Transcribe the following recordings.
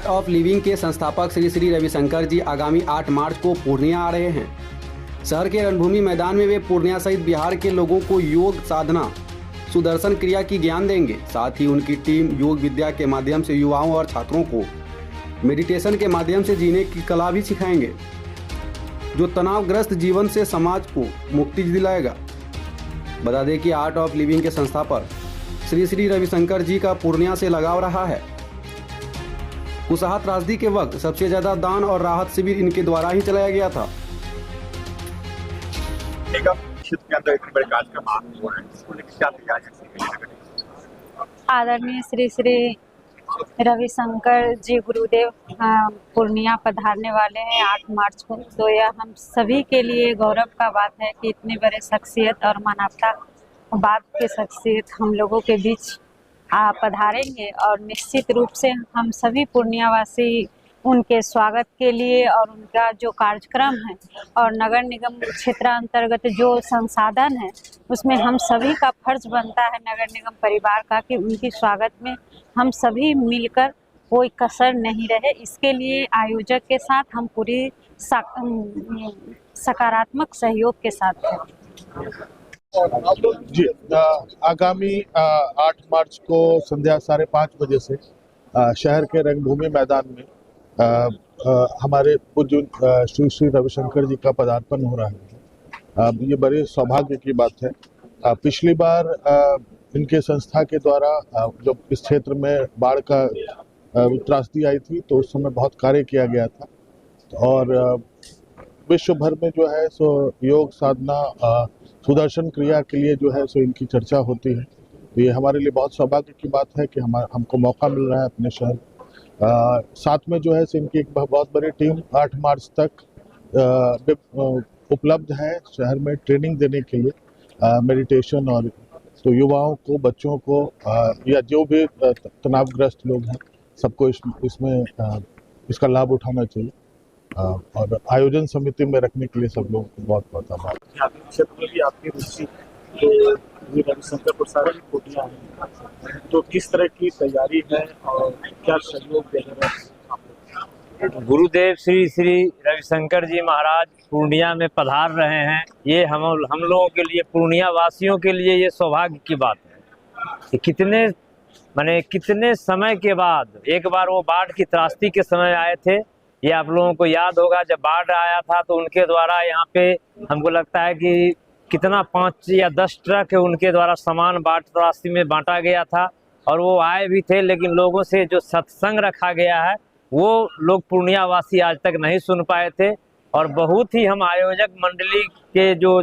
Art of living के संस्थापक श्री श्री रविशंकर जी आगामी 8 मार्च को पूर्णिया आ रहे हैं। शहर के रणभूमि मैदान में वे पूर्णिया सहित बिहार के लोगों को योग साधना, सुदर्शन क्रिया की ज्ञान देंगे। साथ ही उनकी टीम योग विद्या के माध्यम से युवाओं और छात्रों को मेडिटेशन के माध्यम से जीने की कला भी सिखाएंगे, जो तनावग्रस्त जीवन से समाज को मुक्ति दिलाएगा। बता दें कि आर्ट ऑफ लिविंग के संस्थापक श्री श्री रविशंकर जी का पूर्णिया से लगाव रहा है। कुशहा त्रासदी के वक्त सबसे ज्यादा दान और राहत शिविर इनके द्वारा ही चलाया गया था। आदरणीय श्री श्री रविशंकर जी गुरुदेव पूर्णिया पधारने वाले हैं 8 मार्च को। तो यह हम सभी के लिए गौरव का बात है कि इतने बड़े शख्सियत और मानवतावाद के शख्सियत हम लोगों के बीच पधारेंगे और निश्चित रूप से हम सभी पूर्णियावासी उनके स्वागत के लिए और उनका जो कार्यक्रम है और नगर निगम क्षेत्रांतर्गत जो संसाधन है उसमें हम सभी का फर्ज बनता है नगर निगम परिवार का कि उनकी स्वागत में हम सभी मिलकर कोई कसर नहीं रहे। इसके लिए आयोजक के साथ हम पूरी सकारात्मक सहयोग के साथ हैं। जी, आगामी 8 मार्च को संध्या 5:30 बजे से शहर के रंगभूमि मैदान में हमारे पूज्य श्री श्री रविशंकर जी का पदार्पण हो रहा है। ये बड़े सौभाग्य की बात है। पिछली बार इनके संस्था के द्वारा जब इस क्षेत्र में बाढ़ का त्रासदी आई थी तो उस समय बहुत कार्य किया गया था और विश्व भर में जो है सो योग साधना सुदर्शन क्रिया के लिए जो है सो इनकी चर्चा होती है। तो ये हमारे लिए बहुत सौभाग्य की बात है कि हमको मौका मिल रहा है अपने शहर। साथ में जो है सो इनकी एक बहुत बड़ी टीम 8 मार्च तक उपलब्ध है शहर में ट्रेनिंग देने के लिए मेडिटेशन और तो युवाओं को, बच्चों को या जो भी तनावग्रस्त लोग हैं सबको इसमें इसका लाभ उठाना चाहिए और आयोजन समिति में रखने के लिए सब लोगों को बहुत बहुत आभार। आपकी रुचि तो रविशंकर प्रसाद की पूर्णिया है, तो किस तरह की तैयारी है और क्या सहयोग दे रहे हैं? गुरुदेव श्री श्री रविशंकर जी महाराज पूर्णिया में पधार रहे हैं। ये हम लोगों के लिए, पूर्णिया वासियों के लिए ये सौभाग्य की बात है कि कितने समय के बाद एक बार वो बाढ़ की त्रासदी के समय आए थे। ये आप लोगों को याद होगा, जब बाढ़ आया था तो उनके द्वारा यहाँ पे हमको लगता है कि कितना 5 या 10 ट्रक उनके द्वारा सामान बाढ़ त्रासदी में बांटा गया था और वो आए भी थे। लेकिन लोगों से जो सत्संग रखा गया है वो लोग पूर्णिया वासी आज तक नहीं सुन पाए थे। और बहुत ही हम आयोजक मंडली के जो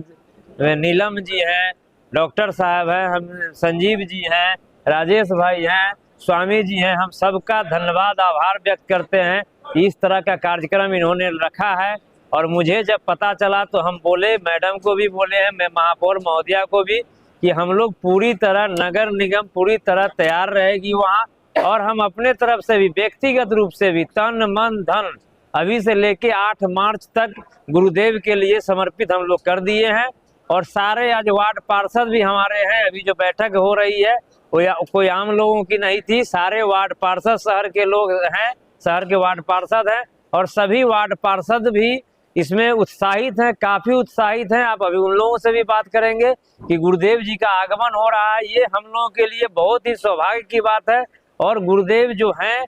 नीलम जी हैं, डॉक्टर साहब हैं, हम संजीव जी हैं, राजेश भाई हैं, स्वामी जी हैं, हम सबका धन्यवाद आभार व्यक्त करते हैं। इस तरह का कार्यक्रम इन्होंने रखा है और मुझे जब पता चला तो हम बोले, मैडम को भी बोले हैं, मैं महापौर महोदया को भी, कि हम लोग पूरी तरह नगर निगम पूरी तरह तैयार रहेगी वहाँ और हम अपने तरफ से भी व्यक्तिगत रूप से भी तन मन धन अभी से लेके 8 मार्च तक गुरुदेव के लिए समर्पित हम लोग कर दिए हैं। और सारे आज वार्ड पार्षद भी हमारे हैं। अभी जो बैठक हो रही है वो कोई आम लोगों की नहीं थी, सारे वार्ड पार्षद शहर के लोग हैं, शहर के वार्ड पार्षद हैं और सभी वार्ड पार्षद भी इसमें उत्साहित हैं, काफ़ी उत्साहित हैं। आप अभी उन लोगों से भी बात करेंगे कि गुरुदेव जी का आगमन हो रहा है। ये हम लोगों के लिए बहुत ही सौभाग्य की बात है। और गुरुदेव जो हैं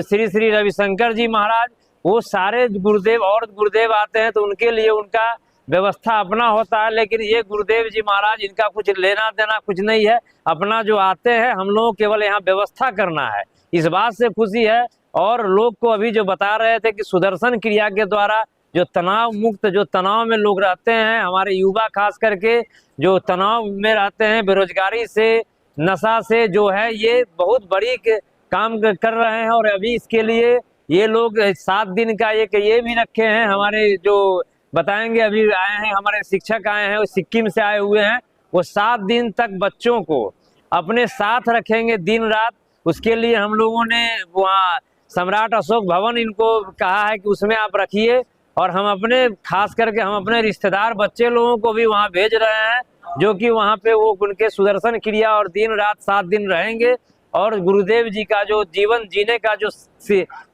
श्री श्री रविशंकर जी महाराज, वो सारे गुरुदेव आते हैं तो उनके लिए उनका व्यवस्था अपना होता है, लेकिन ये गुरुदेव जी महाराज इनका कुछ लेना देना कुछ नहीं है। अपना जो आते हैं हम लोग केवल यहाँ व्यवस्था करना है, इस बात से खुशी है। और लोग को अभी जो बता रहे थे कि सुदर्शन क्रिया के द्वारा जो तनाव मुक्त, जो तनाव में लोग रहते हैं, हमारे युवा खास करके जो तनाव में रहते हैं, बेरोजगारी से, नशा से, जो है ये बहुत बड़ी काम कर रहे हैं। और अभी इसके लिए ये लोग 7 दिन का ये भी रखे हैं। हमारे जो बताएंगे, अभी आए हैं हमारे शिक्षक आए हैं, वो सिक्किम से आए हुए हैं, वो 7 दिन तक बच्चों को अपने साथ रखेंगे दिन रात। उसके लिए हम लोगों ने वहाँ सम्राट अशोक भवन इनको कहा है कि उसमें आप रखिए और हम अपने खास करके हम अपने रिश्तेदार बच्चे लोगों को भी वहाँ भेज रहे हैं, जो कि वहाँ पे वो उनके सुदर्शन क्रिया और दिन रात 7 दिन रहेंगे और गुरुदेव जी का जो जीवन जीने का जो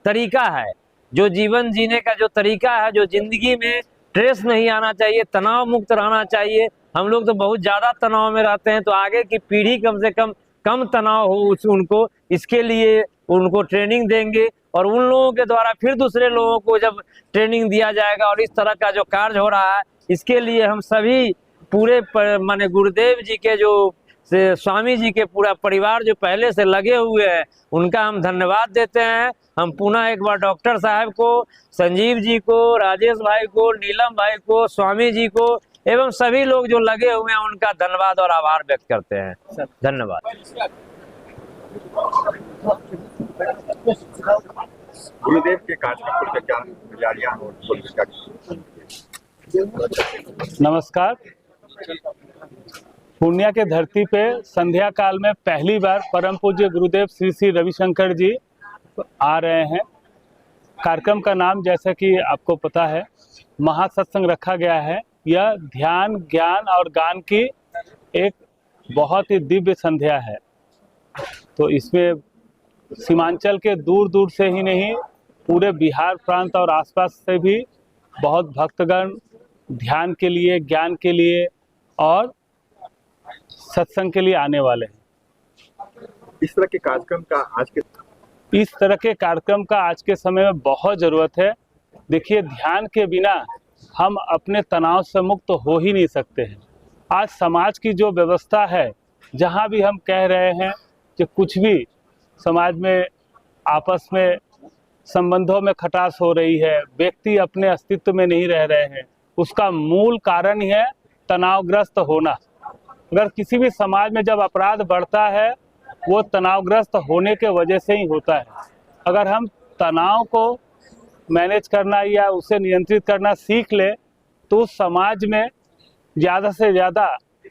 तरीका है, जो जीवन जीने का जो तरीका है, जो जिंदगी में स्ट्रेस नहीं आना चाहिए, तनाव मुक्त रहना चाहिए। हम लोग तो बहुत ज़्यादा तनाव में रहते हैं, तो आगे की पीढ़ी कम से कम तनाव हो उनको, इसके लिए उनको ट्रेनिंग देंगे और उन लोगों के द्वारा फिर दूसरे लोगों को जब ट्रेनिंग दिया जाएगा और इस तरह का जो कार्य हो रहा है, इसके लिए हम सभी पूरे माने गुरुदेव जी के जो स्वामी जी के पूरा परिवार जो पहले से लगे हुए हैं, उनका हम धन्यवाद देते हैं। हम पुनः एक बार डॉक्टर साहब को, संजीव जी को, राजेश भाई को, नीलम भाई को, स्वामी जी को एवं सभी लोग जो लगे हुए हैं, उनका धन्यवाद और आभार व्यक्त करते हैं। धन्यवाद। गुरुदेव के कार्यक्रम क्या तैयारियां और नमस्कार। पूर्णिया के धरती पे संध्या काल में पहली बार परम पूज्य गुरुदेव श्री श्री रविशंकर जी आ रहे हैं। कार्यक्रम का नाम जैसा कि आपको पता है महासत्संग रखा गया है। यह ध्यान, ज्ञान और गान की एक बहुत ही दिव्य संध्या है। तो इसमें सीमांचल के दूर दूर से ही नहीं, पूरे बिहार प्रांत और आसपास से भी बहुत भक्तगण ध्यान के लिए, ज्ञान के लिए और सत्संग के लिए आने वाले हैं। इस तरह के कार्यक्रम का आज के समय में बहुत ज़रूरत है। देखिए, ध्यान के बिना हम अपने तनाव से मुक्त हो ही नहीं सकते हैं। आज समाज की जो व्यवस्था है, जहाँ भी हम कह रहे हैं कि कुछ भी समाज में आपस में संबंधों में खटास हो रही है, व्यक्ति अपने अस्तित्व में नहीं रह रहे हैं, उसका मूल कारण ही है तनावग्रस्त होना। अगर किसी भी समाज में जब अपराध बढ़ता है, वो तनावग्रस्त होने के वजह से ही होता है। अगर हम तनाव को मैनेज करना या उसे नियंत्रित करना सीख ले, तो समाज में ज़्यादा से ज़्यादा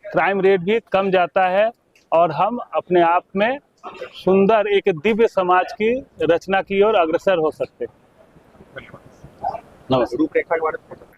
क्राइम रेट भी कम जाता है और हम अपने आप में सुंदर एक दिव्य समाज की रचना की ओर अग्रसर हो सकते हैं। नमस्कार।